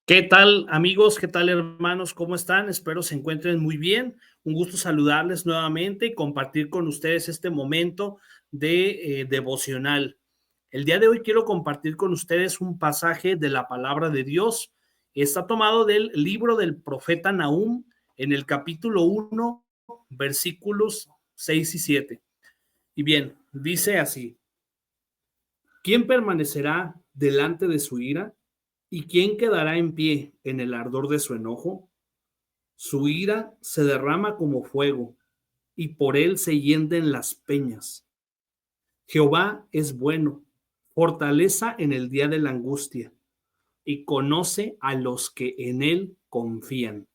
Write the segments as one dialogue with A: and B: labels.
A: ¿Qué tal, amigos? ¿Qué tal, hermanos? ¿Cómo están? Espero se encuentren muy bien. Un gusto saludarles nuevamente y compartir con ustedes este momento de devocional. El día de hoy quiero compartir con ustedes un pasaje de la palabra de Dios. Está tomado del libro del profeta Nahum en el capítulo 1, versículos 6 y 7. Y bien, dice así: ¿Quién permanecerá delante de su ira? ¿Y quién quedará en pie en el ardor de su enojo? Su ira se derrama como fuego, y por él se hienden las peñas. Jehová es bueno, fortaleza en el día de la angustia, y conoce a los que en él confían.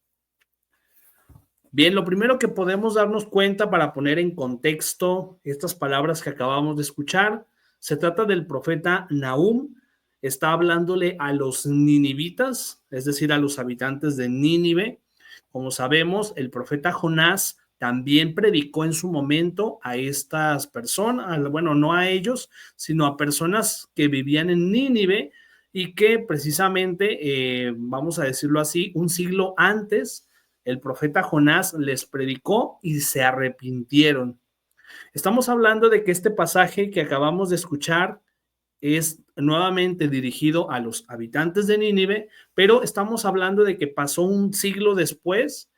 A: Bien, lo primero que podemos darnos cuenta para poner en contexto estas palabras que acabamos de escuchar, se trata del profeta Nahum. Está hablándole a los ninivitas, es decir, a los habitantes de Nínive. Como sabemos, el profeta Jonás también predicó en su momento a estas personas, bueno, no a ellos, sino a personas que vivían en Nínive y que precisamente, vamos a decirlo así, un siglo antes, el profeta Jonás les predicó y se arrepintieron. Estamos hablando de que este pasaje que acabamos de escuchar es nuevamente dirigido a los habitantes de Nínive, pero estamos hablando de que pasó un siglo después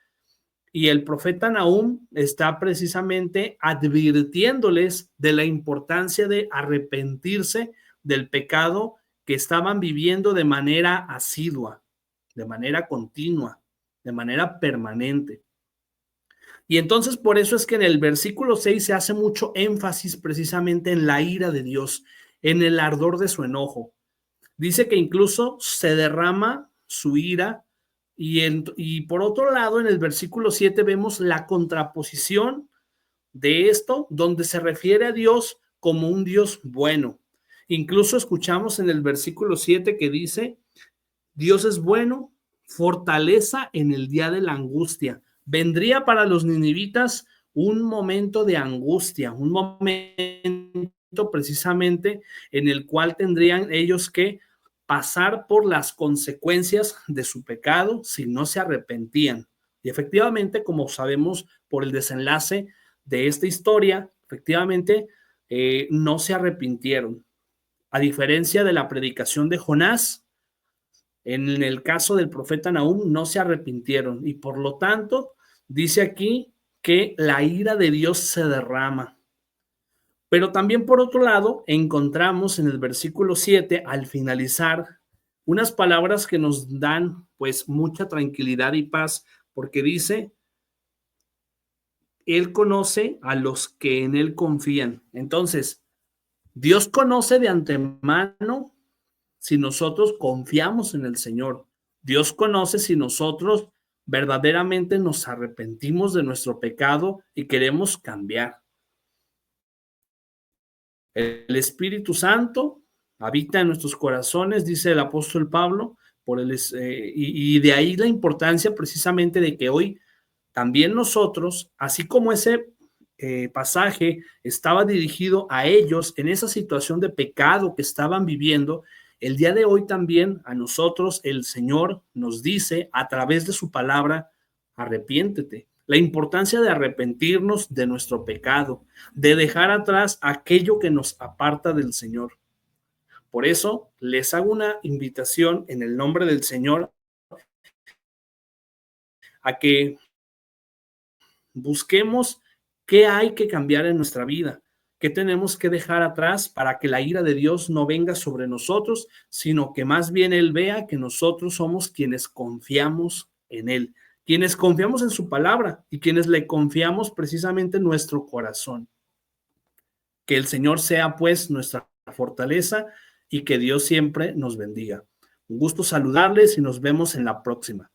A: y el profeta Nahum está precisamente advirtiéndoles de la importancia de arrepentirse del pecado que estaban viviendo de manera asidua, de manera continua, de manera permanente. Y entonces por eso es que en el versículo 6 se hace mucho énfasis precisamente en la ira de Dios, en el ardor de su enojo. Dice que incluso se derrama su ira y por otro lado en el versículo 7 vemos la contraposición de esto, donde se refiere a Dios como un Dios bueno. Incluso escuchamos en el versículo 7 que dice: Dios es bueno, fortaleza en el día de la angustia. Vendría para los ninivitas un momento de angustia, un momento precisamente en el cual tendrían ellos que pasar por las consecuencias de su pecado si no se arrepentían. Y efectivamente, como sabemos por el desenlace de esta historia, efectivamente no se arrepintieron. A diferencia de la predicación de Jonás, en el caso del profeta Nahum no se arrepintieron y por lo tanto dice aquí que la ira de Dios se derrama. Pero también por otro lado encontramos en el versículo 7 al finalizar unas palabras que nos dan pues mucha tranquilidad y paz, porque dice: Él conoce a los que en Él confían. Entonces, Dios conoce de antemano si nosotros confiamos en el Señor. Dios conoce si nosotros verdaderamente nos arrepentimos de nuestro pecado y queremos cambiar. El Espíritu Santo habita en nuestros corazones, dice el apóstol Pablo, y de ahí la importancia precisamente de que hoy también nosotros, así como ese pasaje estaba dirigido a ellos en esa situación de pecado que estaban viviendo, el día de hoy también a nosotros el Señor nos dice a través de su palabra: arrepiéntete. La importancia de arrepentirnos de nuestro pecado, de dejar atrás aquello que nos aparta del Señor. Por eso les hago una invitación en el nombre del Señor a que busquemos qué hay que cambiar en nuestra vida, qué tenemos que dejar atrás para que la ira de Dios no venga sobre nosotros, sino que más bien Él vea que nosotros somos quienes confiamos en Él, quienes confiamos en su palabra y quienes le confiamos precisamente nuestro corazón. Que el Señor sea pues nuestra fortaleza y que Dios siempre nos bendiga. Un gusto saludarles y nos vemos en la próxima.